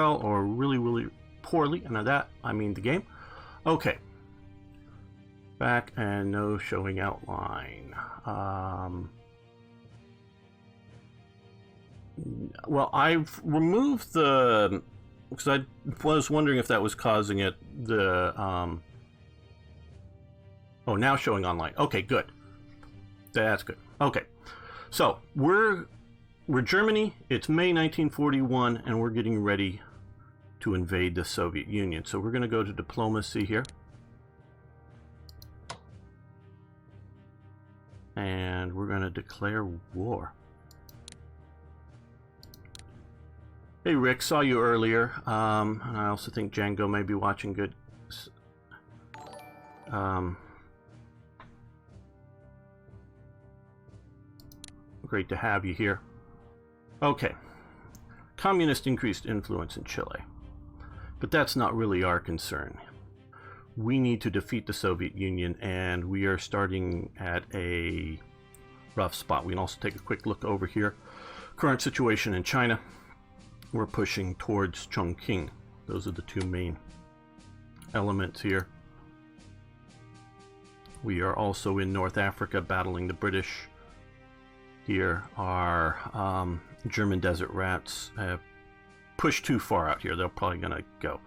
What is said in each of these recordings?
well or really, really poorly, and by that I mean the game. Okay. Back and no showing outline. Well, I've removed the, because I was wondering if that was causing it, the, oh, now showing online. Okay, good. That's good. Okay. So, we're Germany, it's May 1941, and we're getting ready to invade the Soviet Union. So we're going to go to diplomacy here. And we're going to declare war. Hey Rick, saw you earlier, and I also think Django may be watching. Good. Great to have you here. Okay. Communist increased influence in Chile. But that's not really our concern. We need to defeat the Soviet Union, and we are starting at a rough spot. We can also take a quick look over here. Current situation in China. We're pushing towards Chongqing. Those are the two main elements here. We are also in North Africa battling the British. Here are German desert rats. Pushed too far out here. They're probably going to go.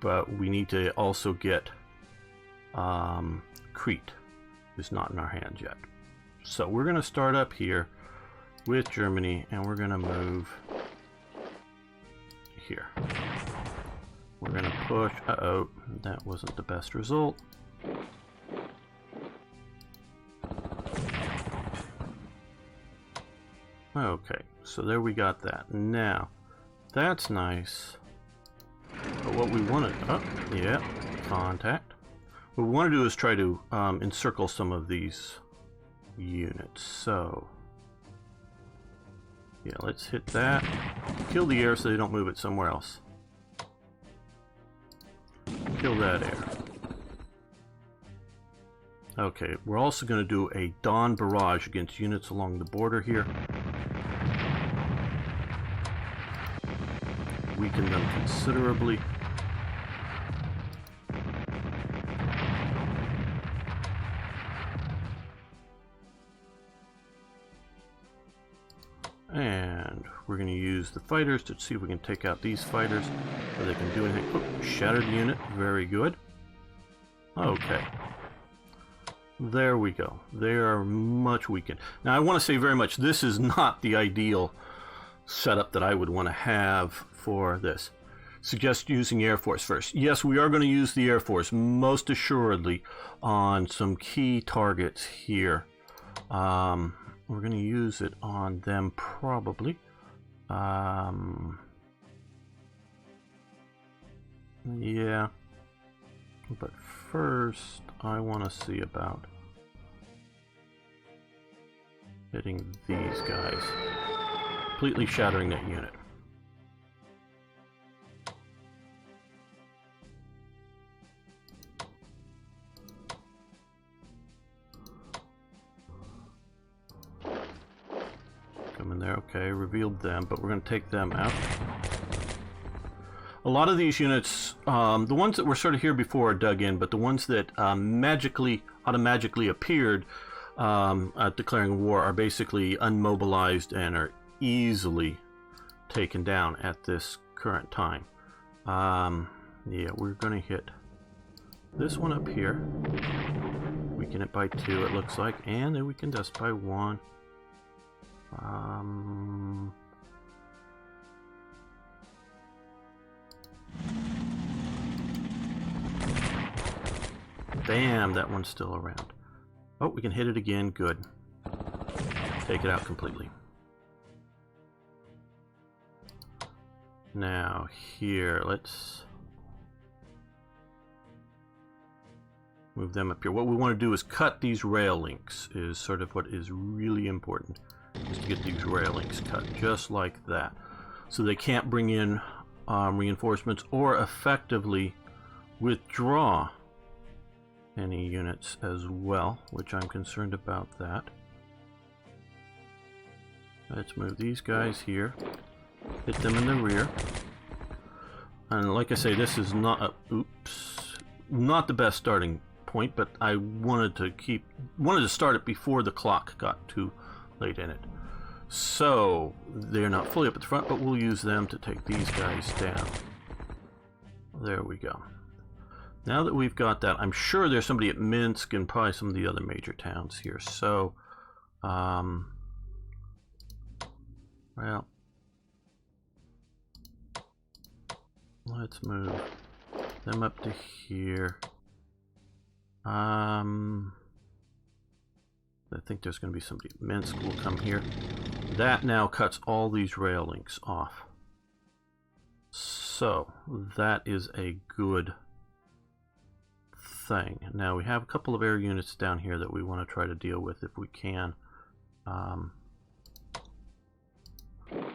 But we need to also get Crete. It's not in our hands yet. So we're going to start up here with Germany, and we're going to move here. We're going to push. Uh-oh, that wasn't the best result. Okay, so there we got that. Now, that's nice. But what we want to... Oh, yeah, contact. What we want to do is try to encircle some of these units. So, yeah, let's hit that. Kill the air so they don't move it somewhere else. Kill that air. Okay, we're also going to do a dawn barrage against units along the border here. Weaken them considerably. And we're going to use the fighters to see if we can take out these fighters, or they can do anything. Oh, shattered unit. Very good. Okay. There we go. They are much weakened. Now, I want to say very much, this is not the ideal setup that I would want to have for this. Suggest using Air Force first. Yes, we are going to use the Air Force, most assuredly, on some key targets here. We're going to use it on them probably. Yeah. But first, I want to see about hitting these guys. Completely shattering that unit. Come in there, okay, revealed them, but we're going to take them out. A lot of these units, the ones that were sort of here before are dug in, but the ones that automatically appeared at declaring war are basically unmobilized and are easily taken down at this current time. Yeah, we're going to hit this one up here. Weaken it by 2, it looks like, and then weaken us by 1. Bam, that one's still around. Oh, we can hit it again. Good. Take it out completely. Now, here, let's move them up here. What we want to do is cut these rail links, is sort of what is really important, is to get these rail links cut, just like that. So they can't bring in reinforcements or effectively withdraw any units as well, which I'm concerned about that. Let's move these guys here, hit them in the rear. And like I say, this is not not the best starting point, but I wanted to start it before the clock got too late in it. So they're not fully up at the front, but we'll use them to take these guys down. There we go. Now that we've got that, I'm sure there's somebody at Minsk and probably some of the other major towns here. So, well, let's move them up to here. I think there's going to be somebody at Minsk will come here. That now cuts all these rail links off. So, that is a good thing. Now, we have a couple of air units down here that we want to try to deal with if we can.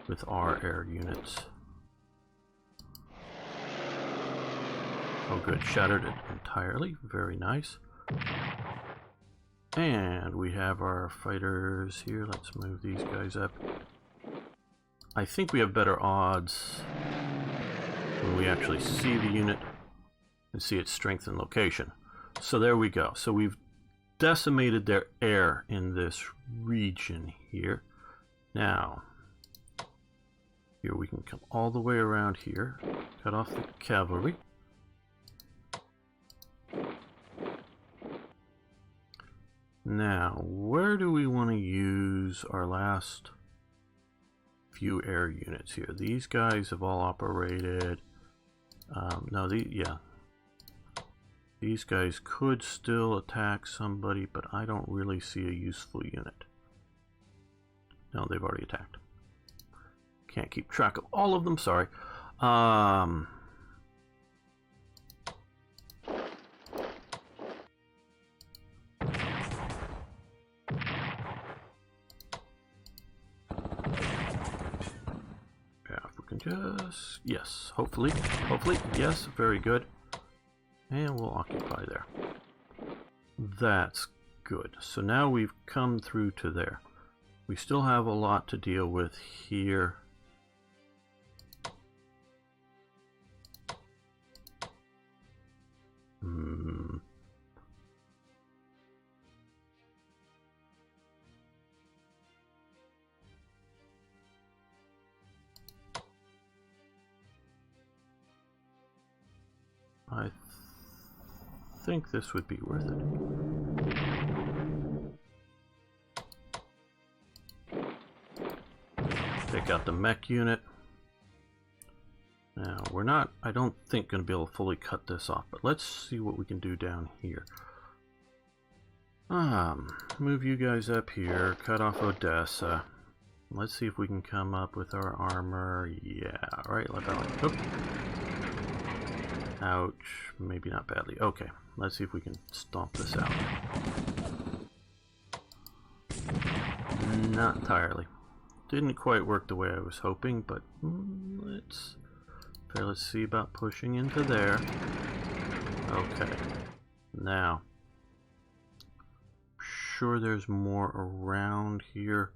With our air units. Oh good, shattered it entirely. Very nice. And we have our fighters here. Let's move these guys up. I think we have better odds when we actually see the unit and see its strength and location. So there we go. So we've decimated their air in this region here. Now, here we can come all the way around here, cut off the cavalry. Now, where do we want to use our last few air units here? These guys have all operated. These guys could still attack somebody, but I don't really see a useful unit. No, they've already attacked. Can't keep track of all of them, sorry. Just, yes, hopefully, yes, very good. And we'll occupy there. That's good. So now we've come through to there. We still have a lot to deal with here. I think this would be worth it. Take out the mech unit. Now, we're not, I don't think, going to be able to fully cut this off, but let's see what we can do down here. Move you guys up here, cut off Odessa. Let's see if we can come up with our armor. Yeah, right, like that. Oop. Ouch, maybe not badly. Okay, let's see if we can stomp this out. Not entirely. Didn't quite work the way I was hoping, but let's see about pushing into there. Okay, now, sure there's more around here.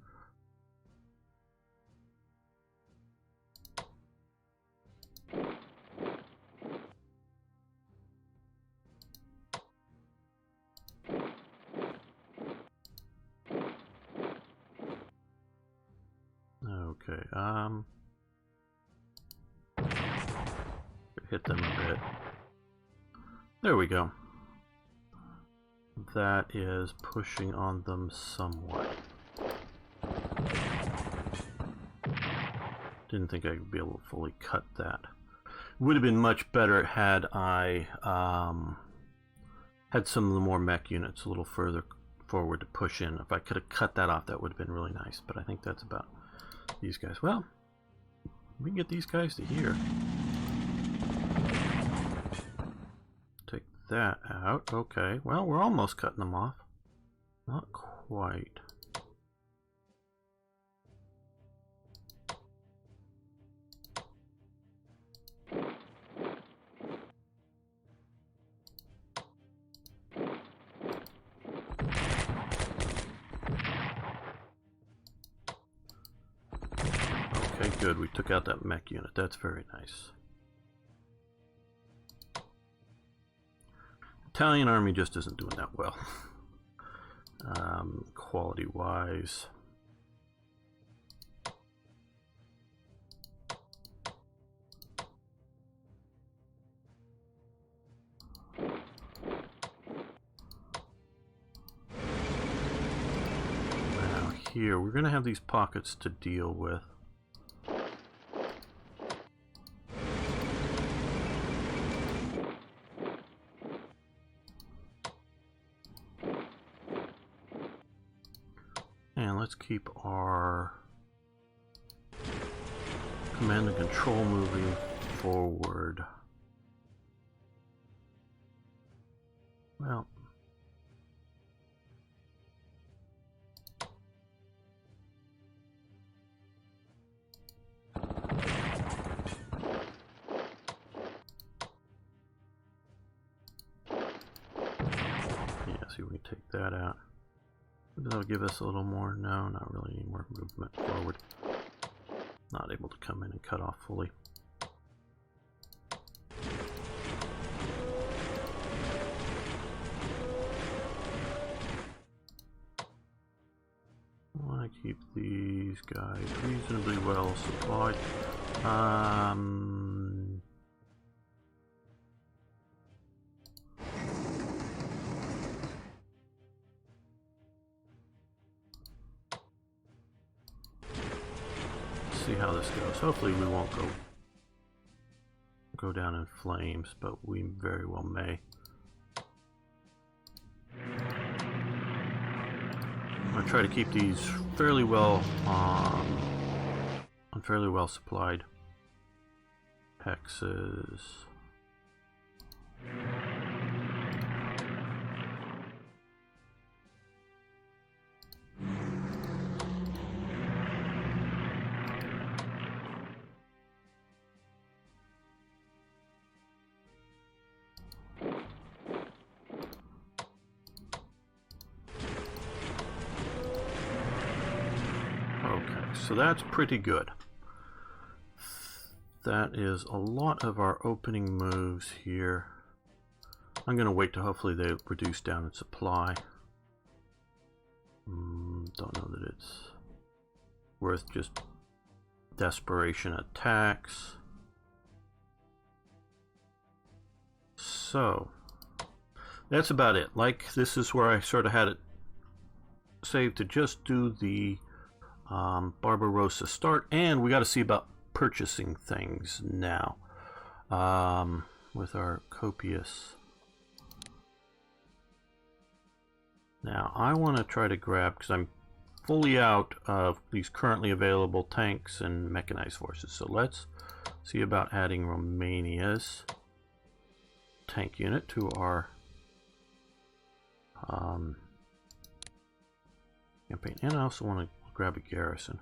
Okay, hit them a bit. There we go. That is pushing on them somewhat. Didn't think I would be able to fully cut that. Would have been much better had I had some of the more mech units a little further forward to push in. If I could have cut that off, that would have been really nice, but I think that's about these guys. Well, we can get these guys to here. Take that out. Okay, well, we're almost cutting them off. Not quite. Okay, good. We took out that mech unit. That's very nice. Italian army just isn't doing that well. Quality wise. Now here we're going to have these pockets to deal with. And let's keep our command and control moving forward. Well, yeah, see if we can take that out. That'll give us a little more. No, not really any more movement forward. Not able to come in and cut off fully. I want to keep these guys reasonably well supplied. See how this goes. Hopefully we won't go down in flames, but we very well may. I'm gonna try to keep these fairly well supplied hexes. So that's pretty good. That is a lot of our opening moves here. I'm going to wait till hopefully they reduce down in supply. Don't know that it's worth just desperation attacks. So that's about it. Like, this is where I sort of had it saved to just do the Barbarossa start, and we got to see about purchasing things now with our copious. Now I want to try to grab, because I'm fully out of these currently available tanks and mechanized forces, so let's see about adding Romania's tank unit to our campaign, and I also want to grab a garrison.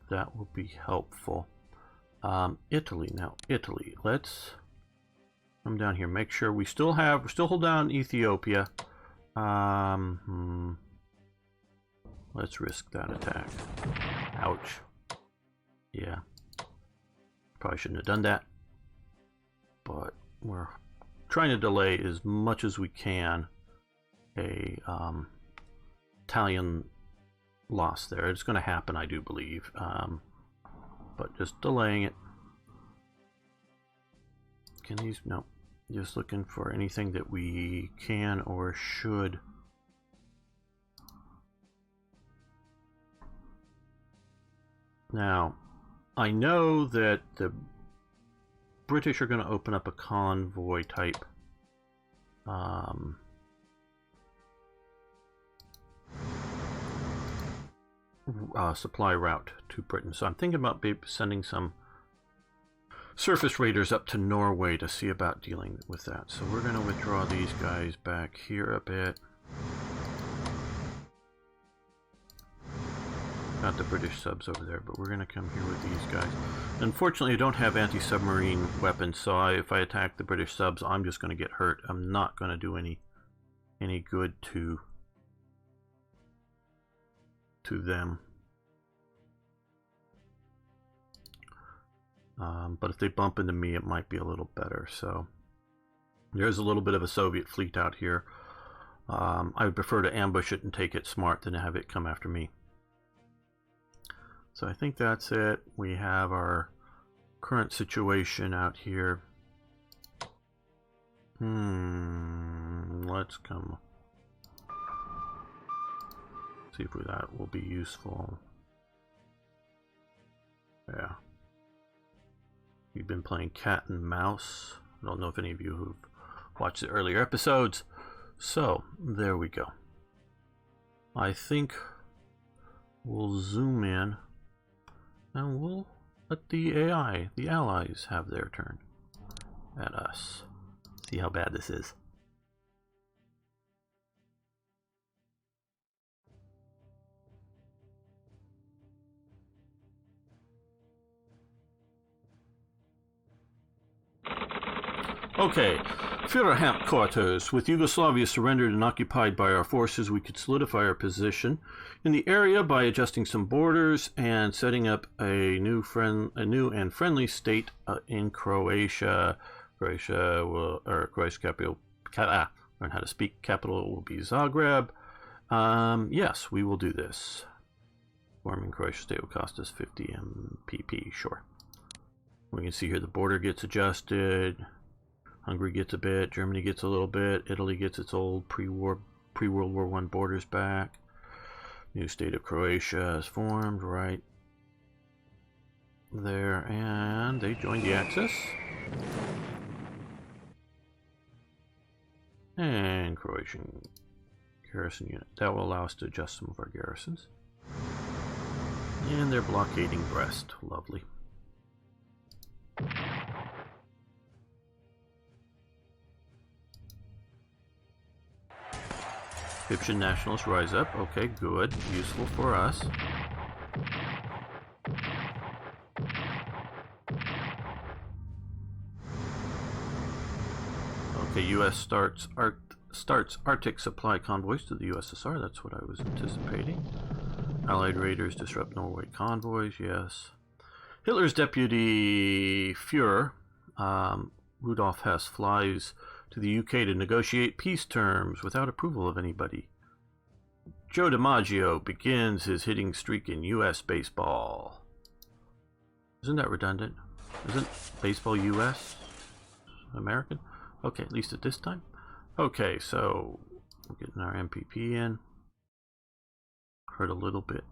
That will be helpful. Italy. Now, Italy. Let's come down here. Make sure we're still hold down Ethiopia. Let's risk that attack. Ouch. Yeah. Probably shouldn't have done that. But we're trying to delay as much as we can a Italian loss there. It's going to happen, I do believe, but just delaying it. Can these? No, just looking for anything that we can or should. Now, I know that the British are going to open up a convoy type supply route to Britain. So I'm thinking about sending some surface raiders up to Norway to see about dealing with that. So we're going to withdraw these guys back here a bit. Got the British subs over there, but we're going to come here with these guys. Unfortunately, I don't have anti-submarine weapons, so if I attack the British subs, I'm just going to get hurt. I'm not going to do any good to them. But if they bump into me, it might be a little better. So there's a little bit of a Soviet fleet out here. I would prefer to ambush it and take it smart than to have it come after me. So I think that's it. We have our current situation out here. Let's come see if that will be useful. Yeah. We've been playing cat and mouse. I don't know if any of you who've watched the earlier episodes. So, there we go. I think we'll zoom in and we'll let the AI, the allies, have their turn at us. See how bad this is. Okay, Führer headquarters. With Yugoslavia surrendered and occupied by our forces, we could solidify our position in the area by adjusting some borders and setting up a new and friendly state in Croatia. Croatia's capital. Learn how to speak. Capital will be Zagreb. Yes, we will do this. Forming Croatia state will cost us 50 MPP. Sure. We can see here the border gets adjusted. Hungary gets a bit, Germany gets a little bit, Italy gets its old pre-World War I borders back. New state of Croatia is formed right there, and they joined the Axis. And Croatian garrison unit. That will allow us to adjust some of our garrisons. And they're blockading Brest. Lovely. Egyptian nationalists rise up. Okay, good. Useful for us. Okay, U.S. starts Arctic supply convoys to the USSR. That's what I was anticipating. Allied raiders disrupt Norway convoys. Yes. Hitler's deputy Führer, Rudolf Hess, flies to the UK to negotiate peace terms without approval of anybody. Joe DiMaggio begins his hitting streak in U.S. baseball. Isn't that redundant? Isn't baseball U.S. American? Okay, at least at this time. Okay, so we're getting our MPP in. Hurt a little bit.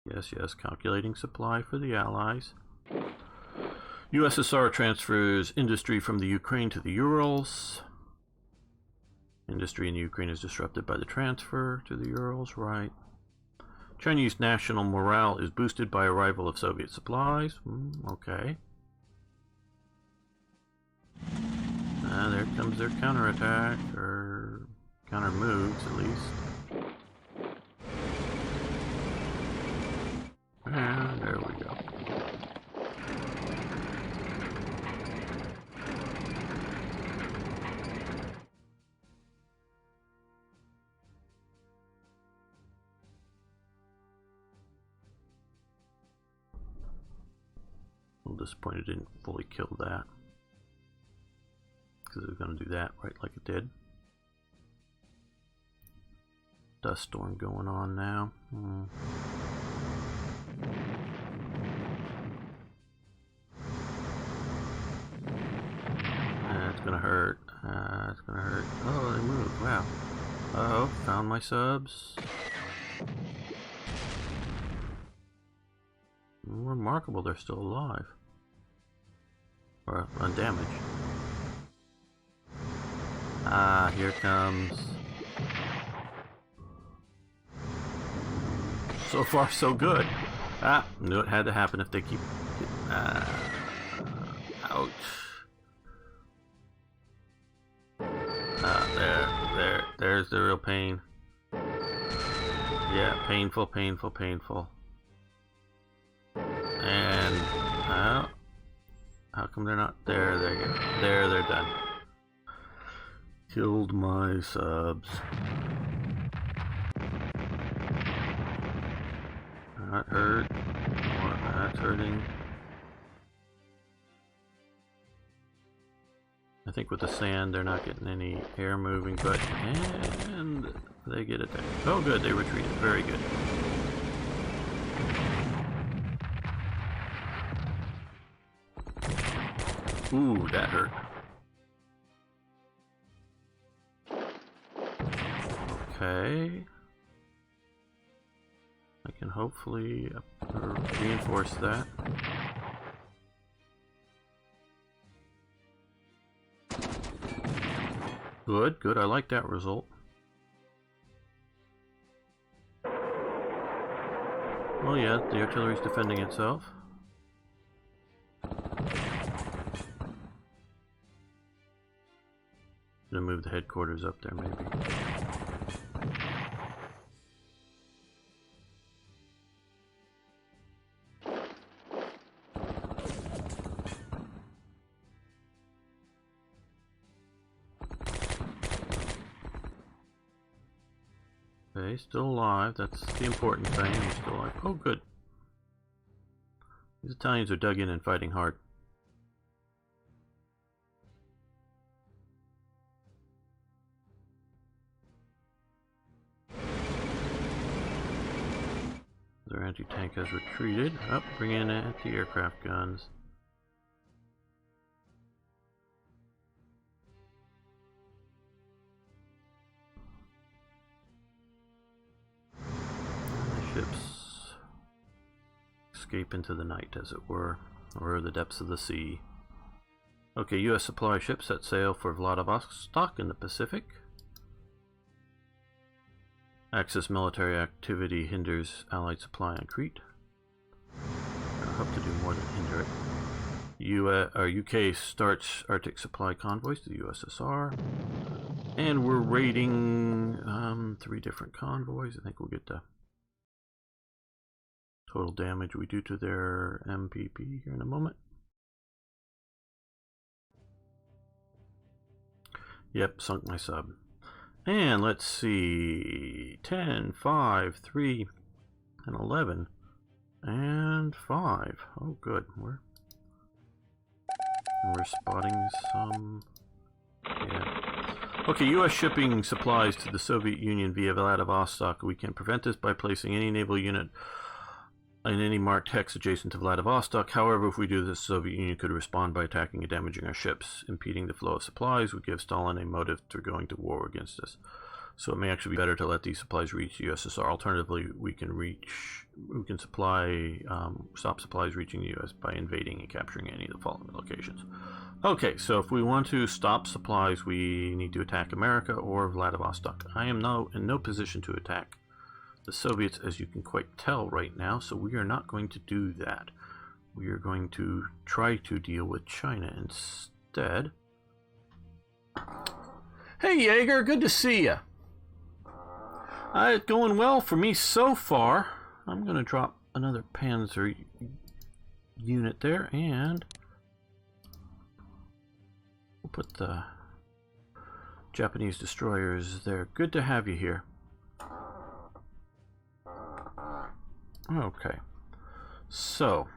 Yes, calculating supply for the Allies. USSR transfers industry from the Ukraine to the Urals. Industry in Ukraine is disrupted by the transfer to the Urals, right. Chinese national morale is boosted by arrival of Soviet supplies. Okay. There comes their counterattack, or counter moves at least. And there we go. A little disappointed it didn't fully kill that, because it was going to do that right like it did. Dust storm going on now. It's gonna hurt. It's gonna hurt. Oh, they moved. Wow. Oh, found my subs. Remarkable, they're still alive. Or undamaged. Ah, here comes. So far, so good. Ah, knew it had to happen if they keep. Ouch. There's the real pain. Yeah, painful. And how come they're not there? There you go. There, they're done. Killed my subs. That hurt. That's hurting. I think with the sand they're not getting any air moving, but and they get it there. Oh good, they retreated. Very good. Ooh, that hurt. Okay. I can hopefully reinforce that. Good, good. I like that result. Well, yeah, the artillery's defending itself. Gonna move the headquarters up there, maybe. Okay, still alive. That's the important thing. He's still alive. Oh, good. These Italians are dug in and fighting hard. Their anti-tank has retreated. Up, bring in anti-aircraft guns. Ships escape into the night, as it were, or the depths of the sea. Okay, U.S. supply ships set sail for Vladivostok in the Pacific. Axis military activity hinders Allied supply on Crete. I hope to do more than hinder it. UK starts Arctic supply convoys to the USSR. And we're raiding 3 different convoys. I think we'll get the total damage we do to their MPP here in a moment. Yep, sunk my sub. And let's see, 10, 5, 3, and 11, and 5. Oh, good. We're spotting some. Yeah. Okay, U.S. shipping supplies to the Soviet Union via Vladivostok. We can prevent this by placing any naval unit in any marked hex adjacent to Vladivostok. However, if we do this, the Soviet Union could respond by attacking and damaging our ships. Impeding the flow of supplies would give Stalin a motive for going to war against us. So it may actually be better to let these supplies reach the USSR. Alternatively, we can stop supplies reaching the US by invading and capturing any of the following locations. Okay, so if we want to stop supplies, we need to attack America or Vladivostok. I am in no position to attack the Soviets, as you can quite tell right now, so we are not going to do that. We are going to try to deal with China instead. Hey Jaeger, good to see you. It's going well for me so far. I'm going to drop another Panzer unit there, and we'll put the Japanese destroyers there. Good to have you here. Okay, so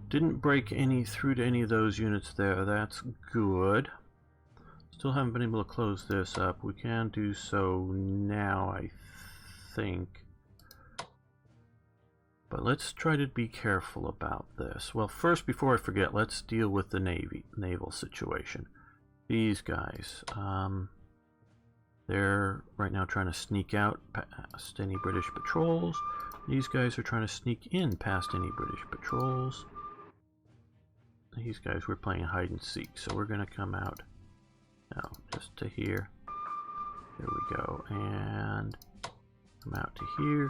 didn't break through to any of those units there. That's good. Still haven't been able to close this up. We can do so now, I think. But let's try to be careful about this. Well, first, before I forget, let's deal with the naval situation. These guys, they're right now trying to sneak out past any British patrols. These guys are trying to sneak in past any British patrols. These guys, we're playing hide and seek, so we're going to come out now just to here. There we go. And come out to here.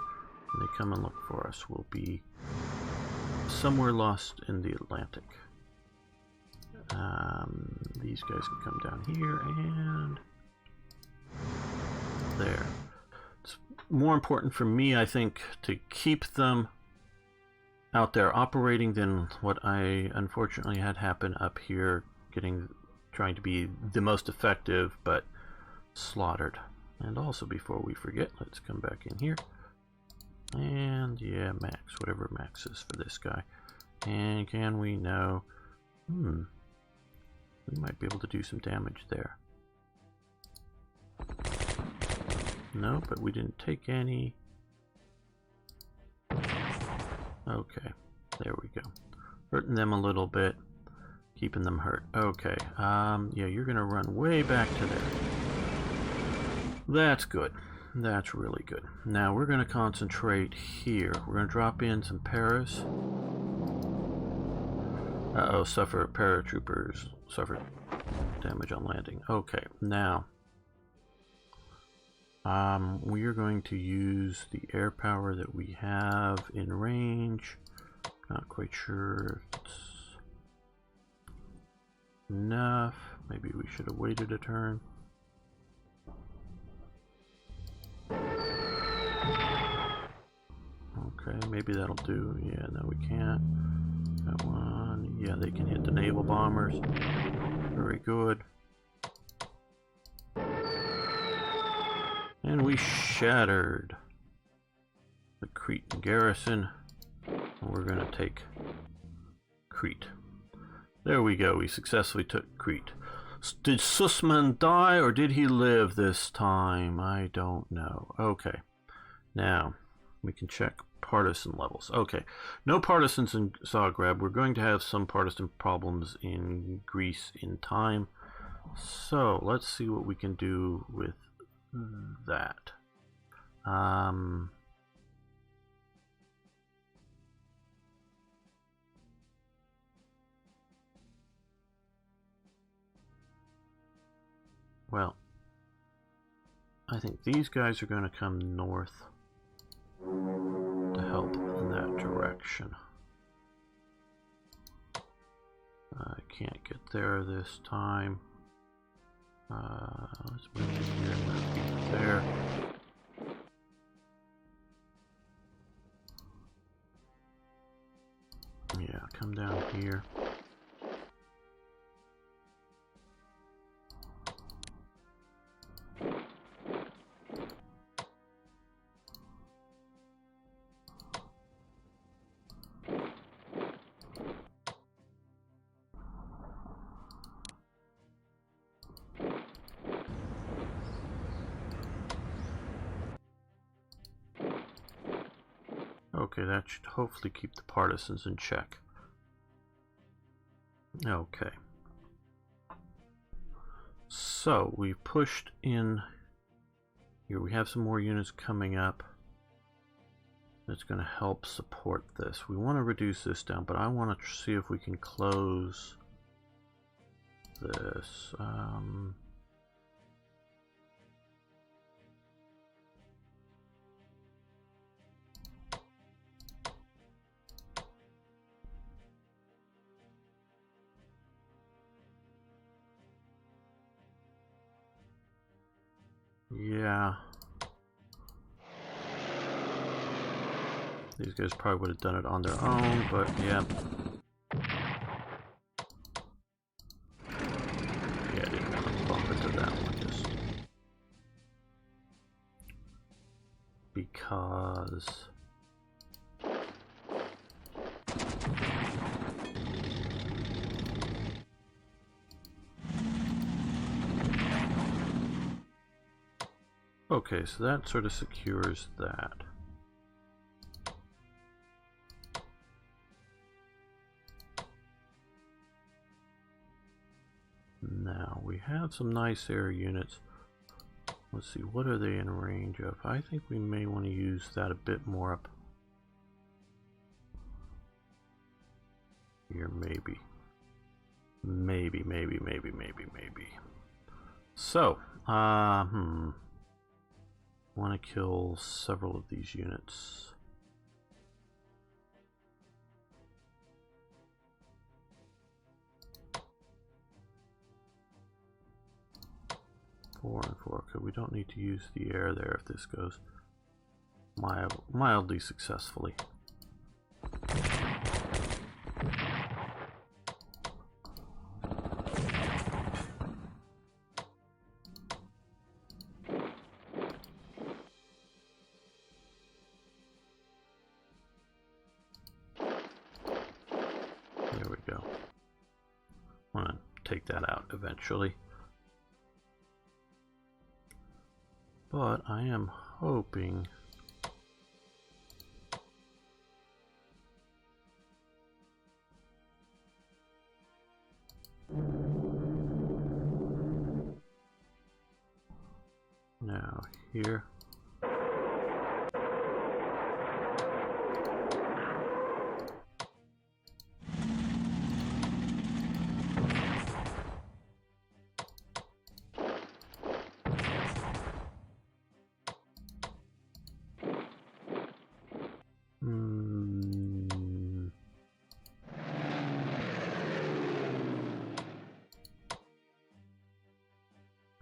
When they come and look for us, we'll be somewhere lost in the Atlantic. These guys can come down here and there. It's more important for me, I think, to keep them out there operating than what I unfortunately had happen up here, trying to be the most effective but slaughtered. And also, before we forget, let's come back in here. And yeah, max, whatever max is for this guy. And can we know? We might be able to do some damage there. No, but we didn't take any. Okay, there we go. Hurting them a little bit, keeping them hurt. Okay, yeah, you're gonna run way back to there. That's good. That's really good. Now we're gonna concentrate here. We're gonna drop in some paras. Uh-oh, paratroopers suffered damage on landing. Okay, now we are going to use the air power that we have in range. Not quite sure if it's enough. Maybe we should have waited a turn. Okay, maybe that'll do. Yeah, no, we can't. That one. Yeah, they can hit the naval bombers. Very good. And we shattered the Crete garrison. We're going to take Crete. There we go. We successfully took Crete. Did Sussman die or did he live this time? I don't know. Okay. Now, we can check partisan levels. Okay. No partisans in Zagreb. We're going to have some partisan problems in Greece in time. So, let's see what we can do with that. Well, I think these guys are going to come north to help in that direction. I can't get there this time. Let's move in here and move people there. Yeah, come down here. Okay, that should hopefully keep the partisans in check. Okay. So, we've pushed in here. We have some more units coming up. That's going to help support this. We want to reduce this down, but I want to see if we can close this. Yeah. These guys probably would have done it on their own, but yeah. Yeah, I didn't want to bump into that one just because. Okay, so that sort of secures that. Now, we have some nice air units. Let's see, what are they in range of? I think we may want to use that a bit more up here, maybe. Maybe. So, want to kill several of these units. Four and four. Okay, we don't need to use the air there if this goes mildly successfully. take that out eventually. But I am hoping now here.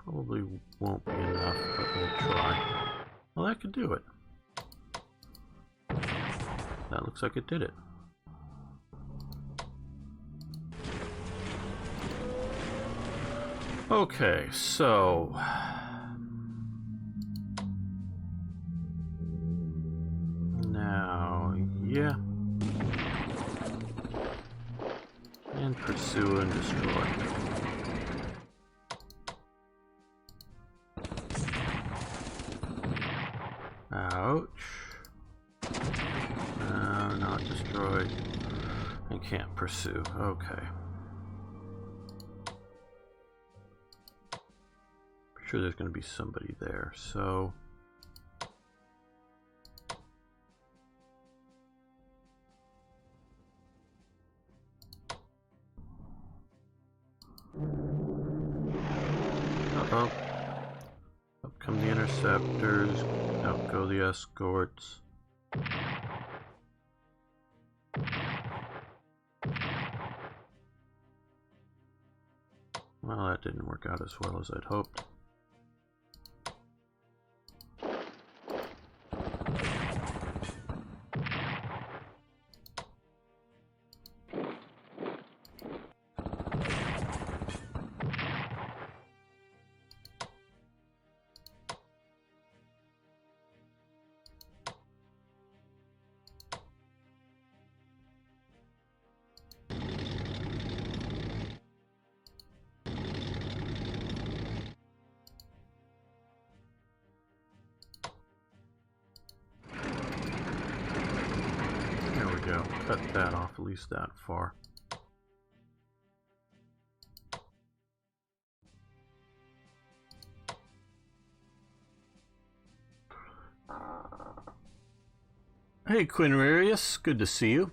Probably won't be enough, but we'll try. Well, that could do it. That looks like it did it. Okay, so now, yeah, and pursue and destroy. Ouch. No, not destroyed. I can't pursue. Okay. Sure there's going to be somebody there, so uh-oh. Up come the interceptors, out go the escorts. Well, that didn't work out as well as I'd hoped. Cut that off at least that far. Hey Quinarius, good to see you.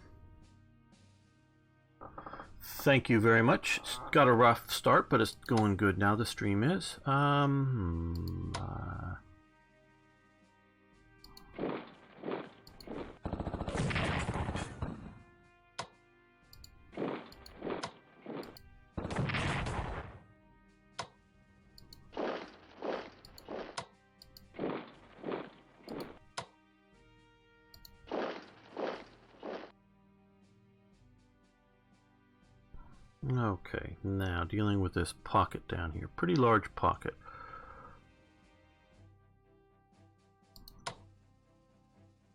Thank you very much. It's got a rough start, but it's going good now. The stream is. Okay, now dealing with this pocket down here. Pretty large pocket.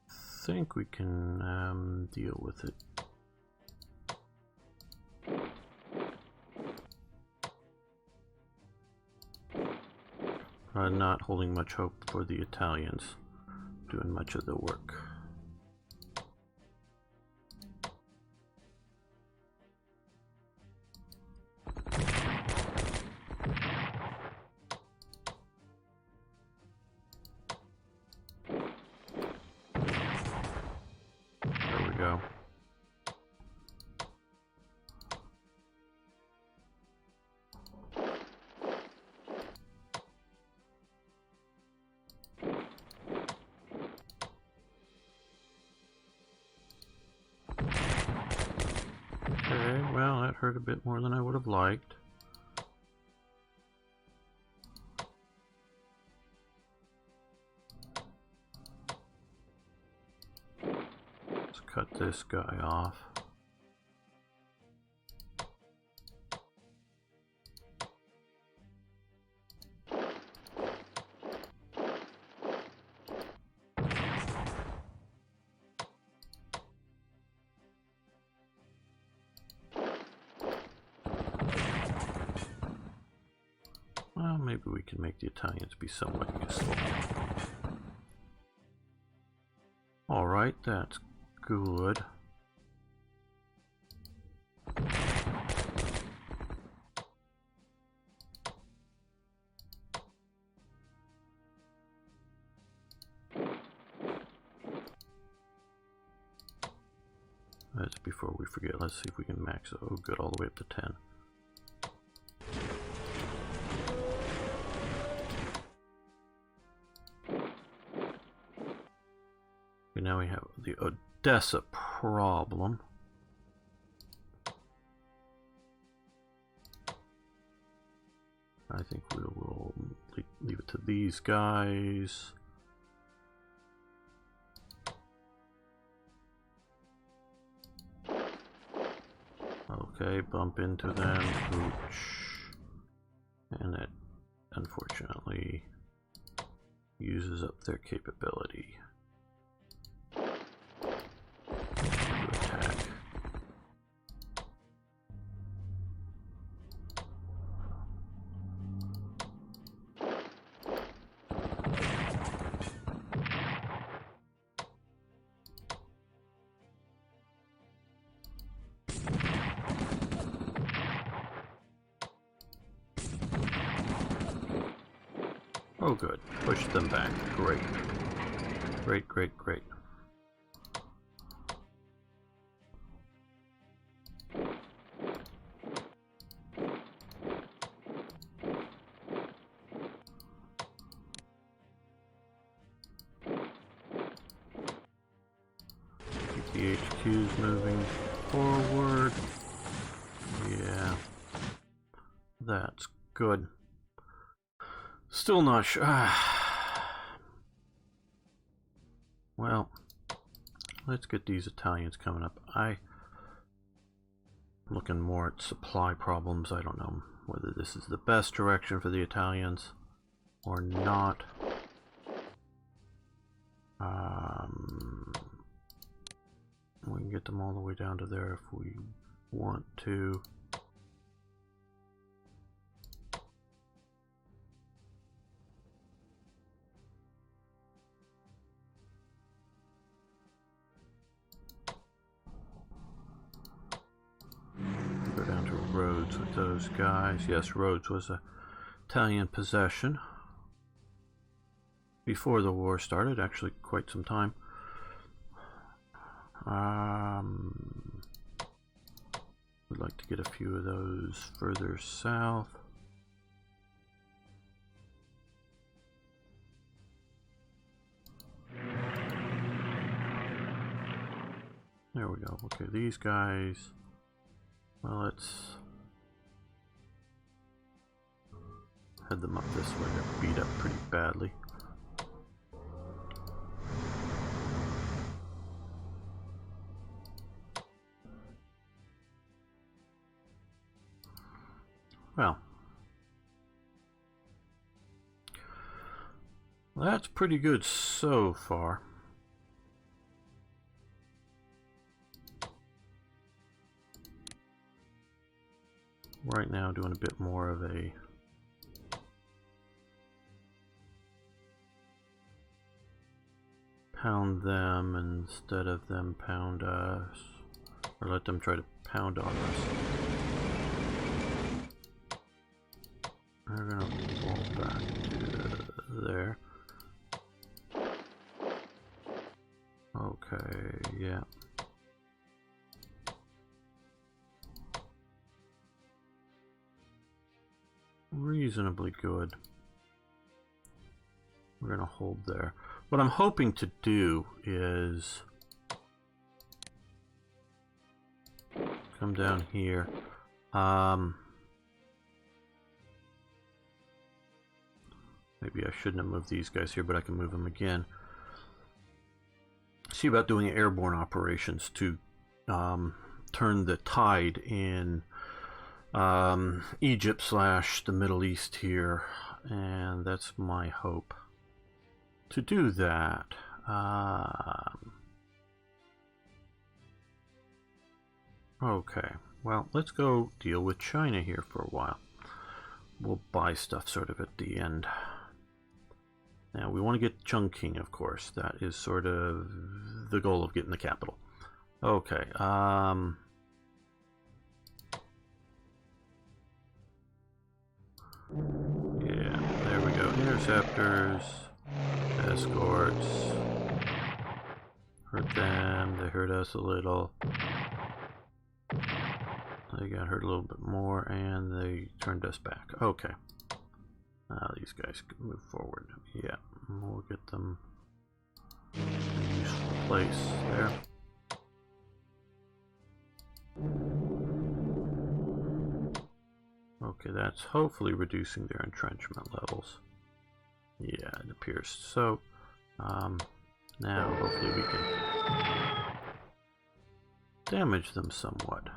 Think we can deal with it. Not holding much hope for the Italians doing much of the work. Hurt a bit more than I would have liked. Let's cut this guy off. maybe we can make the Italians be somewhat useful. Alright, that's good. That's before we forget. Let's see if we can max it. Oh, good, all the way up to 10. Okay, now we have the Odessa problem. I think we will leave it to these guys. Okay, bump into them, ooch. And it unfortunately uses up their capability to attack. Oh good, push them back, great. Great, great, great. Keep the HQs moving forward. Yeah, that's good. Still not sure. Well, let's get these Italians coming up. I'm looking more at supply problems. I don't know whether this is the best direction for the Italians or not. We can get them all the way down to there if we want to. Go down to Rhodes with those guys. Yes, Rhodes was a Italian possession before the war started, actually quite some time. We'd like to get a few of those further south. There we go. Okay, these guys. Well, let's head them up this way. They're beat up pretty badly. Well, that's pretty good so far. Right now doing a bit more of a pound them instead of them pound us, or let them try to pound on us. We're gonna fall back to there. Okay, yeah. Reasonably good. We're gonna hold there. What I'm hoping to do is come down here. Maybe I shouldn't have moved these guys here, but I can move them again. See about doing airborne operations to turn the tide in Egypt / the Middle East here, and that's my hope to do that. Okay, well, let's go deal with China here for a while. we'll buy stuff sort of at the end. Now we want to get Chungking, of course. That is sort of the goal of getting the capital. Okay. Yeah, there we go. Interceptors, escorts. Hurt them. They hurt us a little. They got hurt a little bit more, and they turned us back. Okay. Now these guys can move forward. Yeah, we'll get them in a useful place there. Okay, that's hopefully reducing their entrenchment levels. Yeah, it appears so. Now hopefully we can damage them somewhat.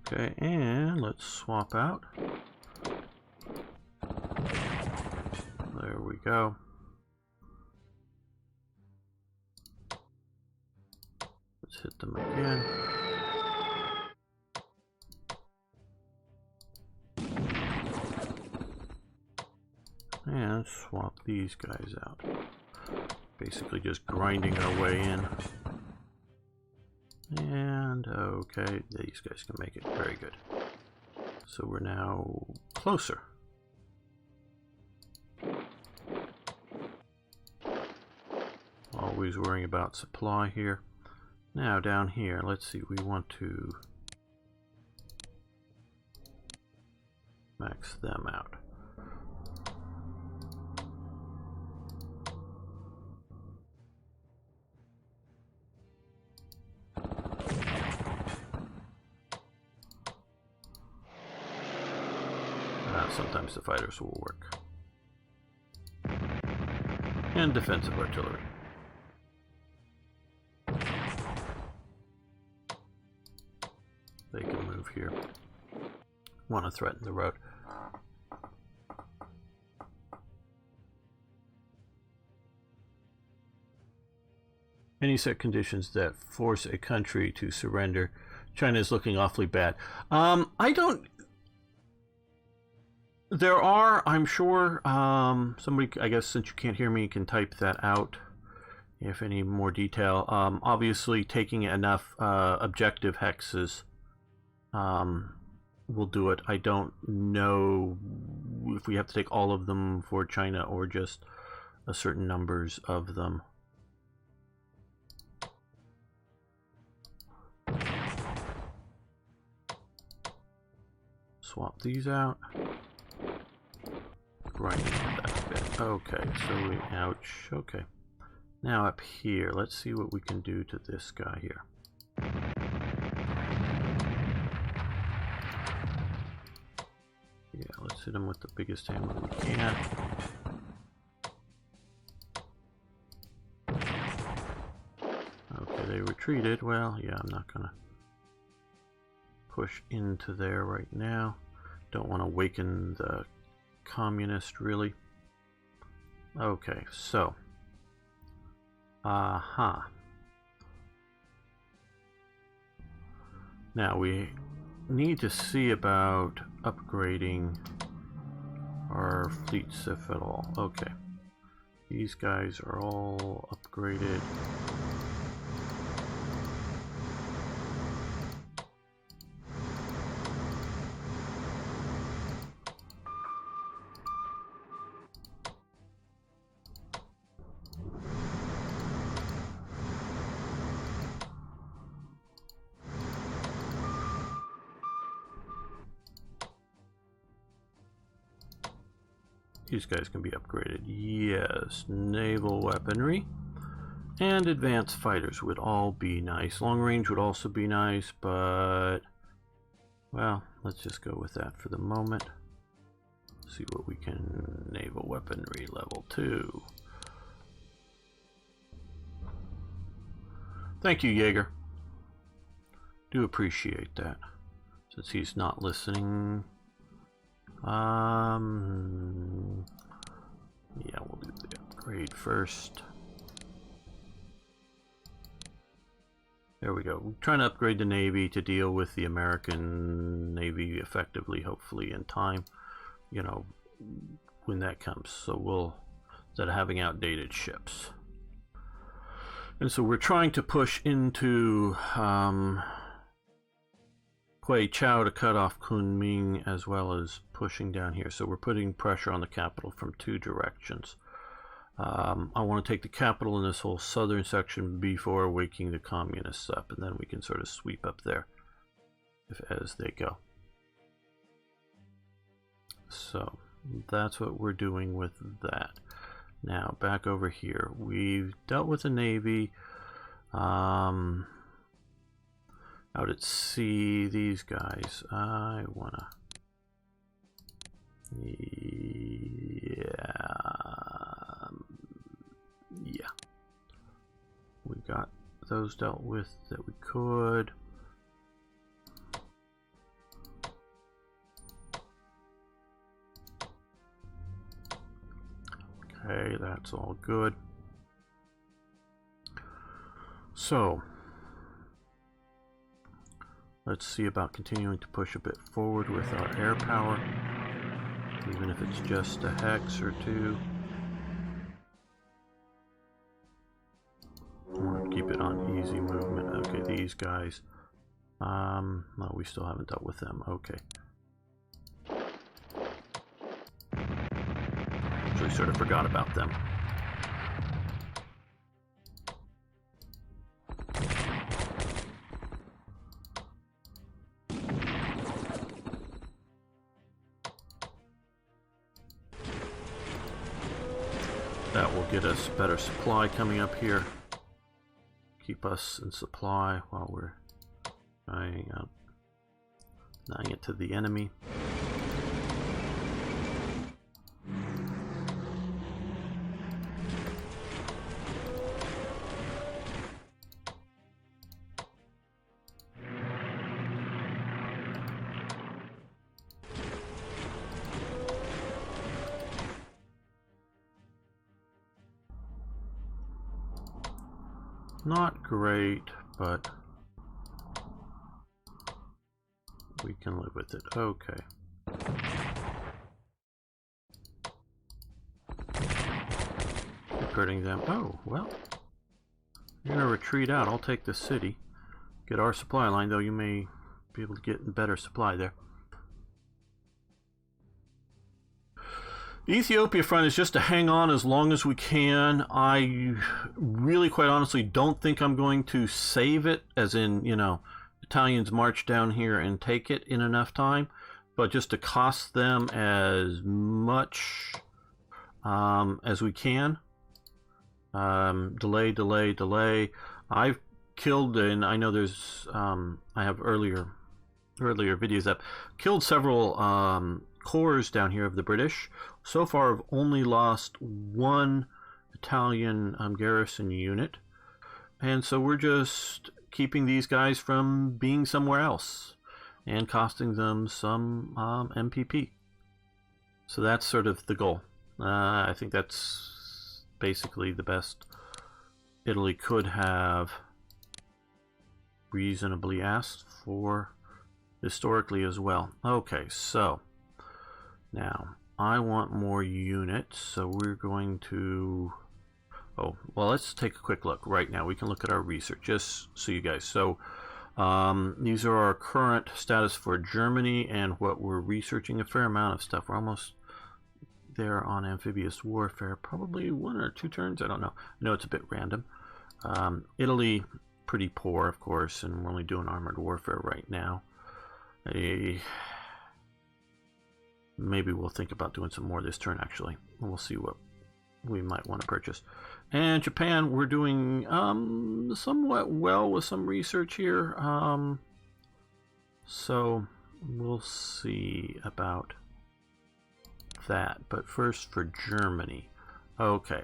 Okay, and let's swap out. There we go. Let's hit them again. And swap these guys out. Basically just grinding our way in. And okay, these guys can make it very good. So we're now closer. Always worrying about supply here. Now down here, let's see, we want to max them out. Sometimes the fighters will work. And defensive artillery. They can move here. Want to threaten the road. Any set conditions that force a country to surrender. China is looking awfully bad. I don't... There are, I'm sure, somebody, I guess since you can't hear me, can type that out if any more detail. Obviously, taking enough objective hexes will do it. I don't know if we have to take all of them for China or just a certain numbers of them. Swap these out. Right, that bit. Okay, so we, ouch, okay. Now up here, let's see what we can do to this guy here. Yeah, let's hit him with the biggest hammer we can. Okay, they retreated. Well, yeah, I'm not gonna push into there right now. Don't want to awaken the communist, really. Okay, so now we need to see about upgrading our fleets, if at all. Okay, these guys are all upgraded. These guys can be upgraded. Yes, naval weaponry and advanced fighters would all be nice. Long range would also be nice, but well, let's just go with that for the moment. See what we can. Naval weaponry level 2. Thank you, Jaeger. Do appreciate that. Since he's not listening. Yeah, we'll do the upgrade first. There we go. We're trying to upgrade the Navy to deal with the American Navy effectively, hopefully in time, you know, when that comes. So we'll, instead of having outdated ships. And so we're trying to push into Kwai Chau to cut off Kunming, as well as pushing down here. So we're putting pressure on the capital from two directions. I want to take the capital in this whole southern section before waking the communists up, and then we can sort of sweep up there as they go. So that's what we're doing with that. Now back over here, we've dealt with the Navy. Out at sea, these guys, I wanna, yeah, we got those dealt with that we could. Okay, that's all good. So let's see about continuing to push a bit forward with our air power, even if it's just a hex or two. I want to keep it on easy movement. Okay, these guys. No, we still haven't dealt with them. Okay. Actually, sort of forgot about them. That will get us better supply coming up here. Keep us in supply while we're denying it to the enemy. Not great, but we can live with it. Okay. Hurting them. Oh, well. You're going to retreat out. I'll take the city. Get our supply line, though you may be able to get better supply there. The Ethiopia front is just to hang on as long as we can. I really, quite honestly, don't think I'm going to save it, as in, you know, Italians march down here and take it in enough time, but just to cost them as much as we can. Delay. I've killed, and I know there's, I have earlier videos up, killed several corps down here of the British. So far, I've only lost one Italian garrison unit, and so we're just keeping these guys from being somewhere else and costing them some MPP. So that's sort of the goal. I think that's basically the best Italy could have reasonably asked for historically as well. Okay, so now I want more units, so we're going to, oh, well, let's take a quick look right now. We can look at our research, just so you guys. So these are our current status for Germany and what we're researching. A fair amount of stuff. We're almost there on amphibious warfare. Probably 1 or 2 turns, I don't know. I know it's a bit random. Italy, pretty poor, of course, and we're only doing armored warfare right now. Maybe we'll think about doing some more this turn, actually. We'll see what we might want to purchase. And Japan, we're doing somewhat well with some research here. So we'll see about that. But first for Germany. Okay.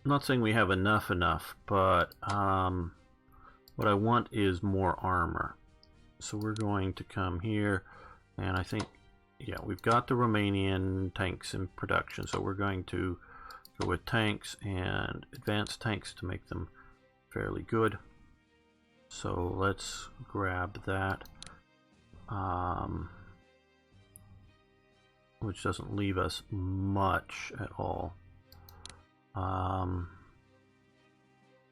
I'm not saying we have enough, but what I want is more armor. So we're going to come here, and I think, yeah, we've got the Romanian tanks in production, so we're going to So with tanks and advanced tanks to make them fairly good. So let's grab that. Which doesn't leave us much at all.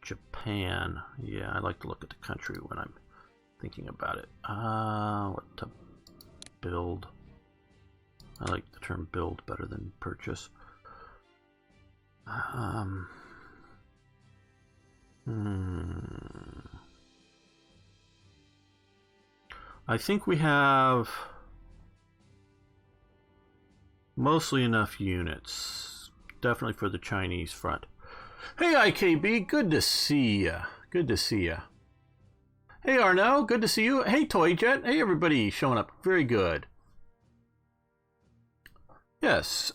Japan. Yeah, I like to look at the country when I'm thinking about it. What to build? I like the term build better than purchase. I think we have mostly enough units, definitely for the Chinese front. Hey IKB, good to see ya. Good to see ya. Hey Arno, good to see you. Hey Toyjet, hey everybody showing up. Very good. Yes,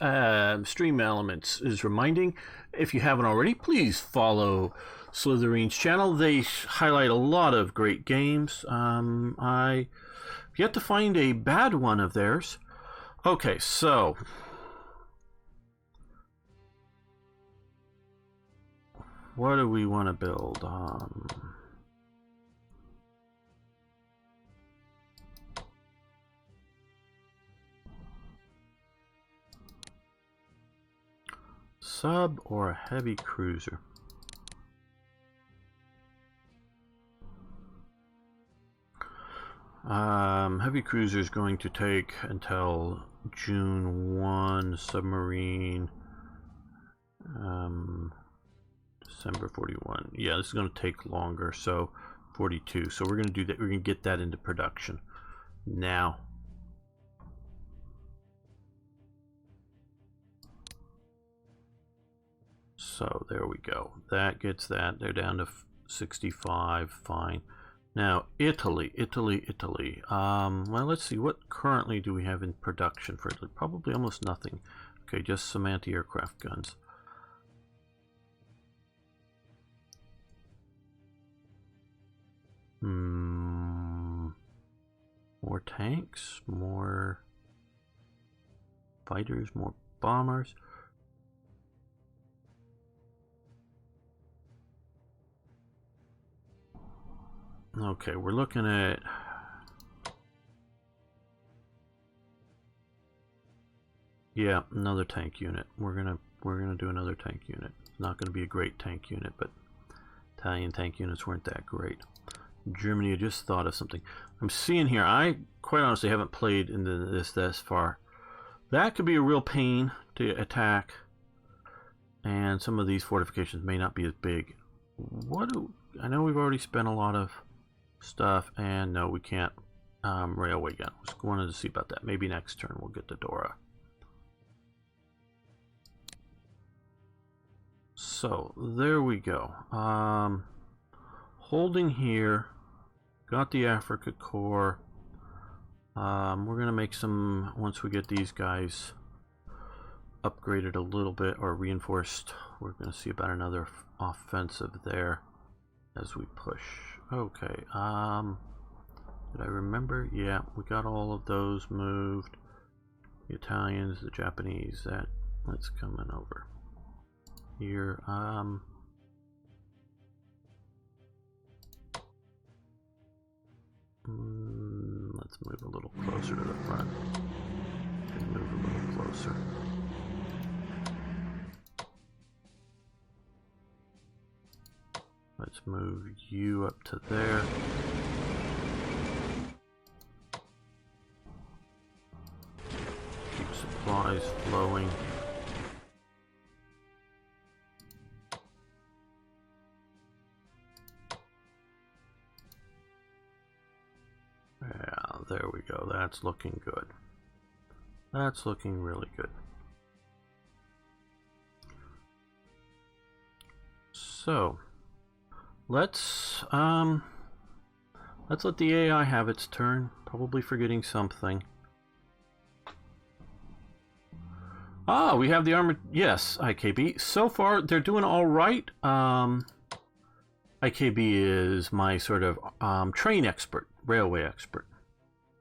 Stream Elements is reminding, if you haven't already, please follow Slytherine's channel. They highlight a lot of great games. I've yet to find a bad one of theirs. Okay, so what do we want to build? Sub or a heavy cruiser? Heavy cruiser is going to take until June 1. Submarine, December 41. Yeah, this is going to take longer, so 42. So we're going to do that. We're going to get that into production now. So there we go. That gets that. They're down to 65. Fine. Now Italy. Well, let's see. What currently do we have in production for Italy? Probably almost nothing. Okay, just some anti-aircraft guns. More tanks, more fighters, more bombers. Okay, we're looking at another tank unit. We're gonna do another tank unit. It's not gonna be a great tank unit, but Italian tank units weren't that great. Germany, I just thought of something. I'm seeing here, I quite honestly haven't played into this far. That could be a real pain to attack, and some of these fortifications may not be as big. I know we've already spent a lot of stuff, and no, we can't railway gun. I was wanted to see about that. Maybe next turn we'll get the Dora. So there we go. Holding here, got the Africa Corps. We're gonna make some, once we get these guys upgraded a little bit or reinforced, we're gonna see about another offensive there as we push. Okay, did I remember? Yeah, we got all of those moved. The Italians, the Japanese, that's coming over here. Let's move a little closer to the front. And move a little closer. Let's move you up to there. Keep supplies flowing. Yeah, there we go. That's looking good. That's looking really good. So let's let the AI have its turn. Probably forgetting something. Ah, we have the armored. Yes, IKB. So far, they're doing all right. IKB is my sort of train expert, railway expert,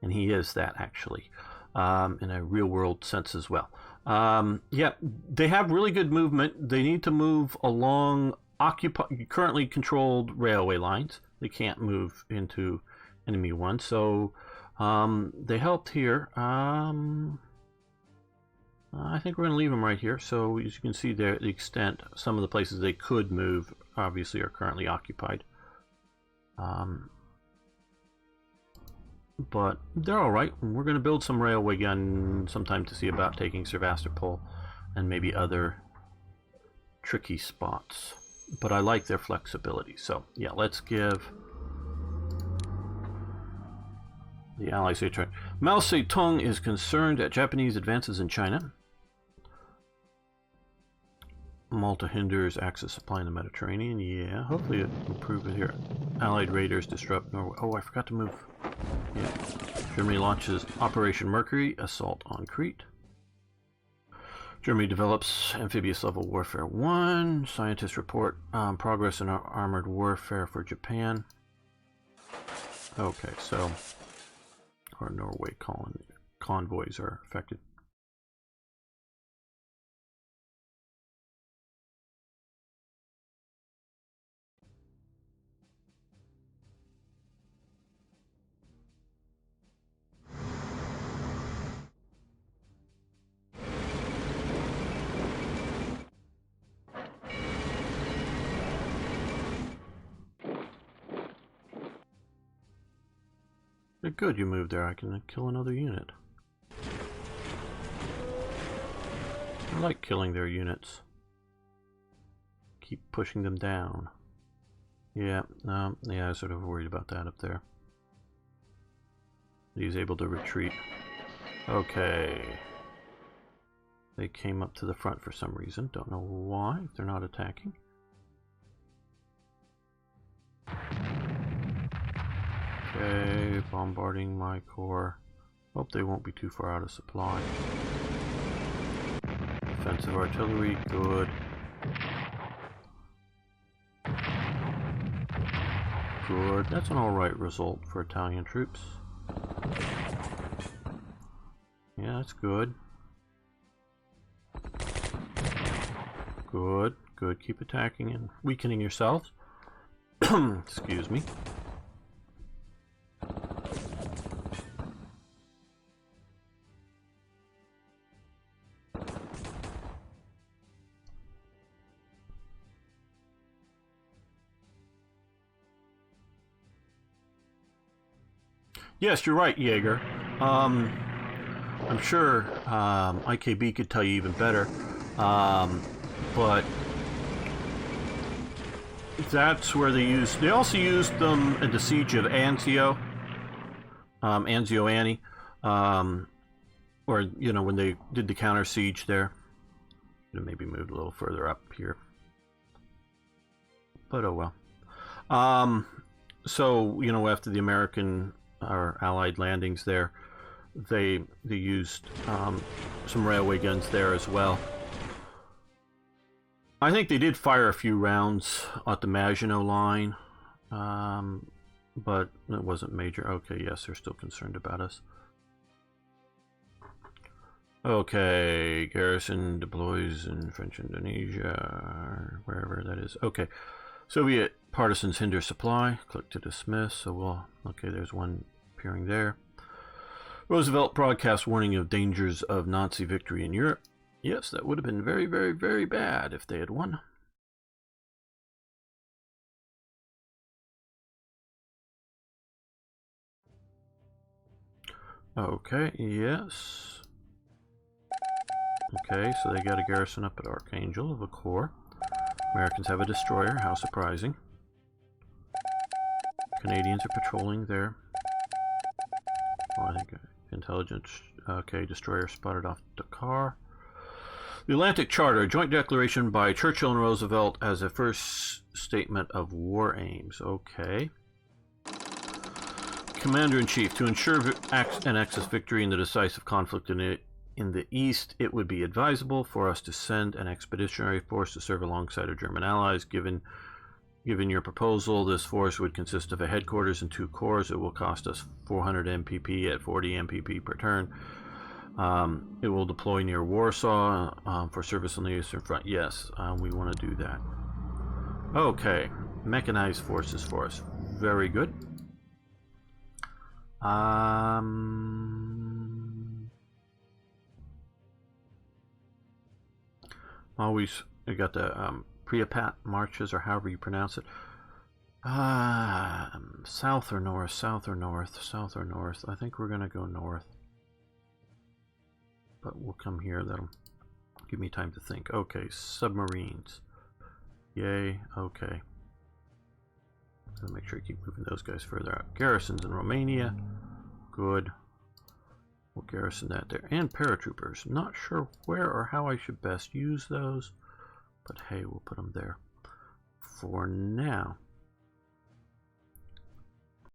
and he is that actually, in a real-world sense as well. Yeah, they have really good movement. They need to move along currently controlled railway lines. They can't move into enemy ones, so they helped here. I think we're going to leave them right here. So as you can see there, the extent, some of the places they could move obviously are currently occupied. But they're all right. We're going to build some railway gun sometime to see about taking Sevastopol and maybe other tricky spots. But I like their flexibility. So yeah, let's give the Allies a try. Mao Zedong is concerned at Japanese advances in China. Malta hinders access supply in the Mediterranean. Yeah, hopefully it will improve it here. Allied raiders disrupt Norway. Oh, I forgot to move. Yeah. Germany launches Operation Mercury, assault on Crete. Germany develops amphibious level warfare 1. Scientists report progress in armored warfare for Japan. Okay, so our Norway convoys are affected. Good, you moved there. I can kill another unit. I like killing their units. Keep pushing them down. Yeah, yeah, I was sort of worried about that up there. He's able to retreat. Okay. They came up to the front for some reason. Don't know why, if they're not attacking. Okay, bombarding my corps. Hope they won't be too far out of supply. Defensive artillery, good. Good. That's an alright result for Italian troops. Yeah, that's good. Good, good. Keep attacking and weakening yourselves. Excuse me. Yes, you're right, Jaeger. I'm sure IKB could tell you even better, but that's where they used. They also used them in the siege of Anzio, Anzio Annie, or you know when they did the counter siege there. Maybe moved a little further up here, but oh well. So you know after the American or Allied landings there, they used some railway guns there as well. I think they did fire a few rounds at the Maginot Line, but it wasn't major. Okay, yes, they're still concerned about us. Okay, garrison deploys in French Indonesia, wherever that is. Okay, Soviet partisans hinder supply. Click to dismiss. So we'll. Okay, there's one appearing there. Roosevelt broadcast warning of dangers of Nazi victory in Europe. Yes, that would have been very, very, very bad if they had won. Okay, yes. Okay, so they got a garrison up at Archangel of a corps. Americans have a destroyer, how surprising. Canadians are patrolling there. Oh, I think intelligence. Okay, destroyer spotted off Dakar. The Atlantic Charter, joint declaration by Churchill and Roosevelt as a first statement of war aims. Okay. Commander-in-Chief, to ensure an Axis victory in the decisive conflict in the East, it would be advisable for us to send an expeditionary force to serve alongside our German allies. Given your proposal, this force would consist of a headquarters and 2 corps. It will cost us 400 MPP at 40 MPP per turn. It will deploy near Warsaw for service on the Eastern Front. Yes, we want to do that. Okay, mechanized forces for us. Very good. Always, I got the Priapat marches, or however you pronounce it. South or north, south or north, south or north. I think we're going to go north. But we'll come here. That'll give me time to think. Okay, submarines. Yay, okay. I'll make sure I keep moving those guys further out. Garrisons in Romania. Good. We'll garrison that there. And paratroopers. Not sure where or how I should best use those. But hey, we'll put them there for now.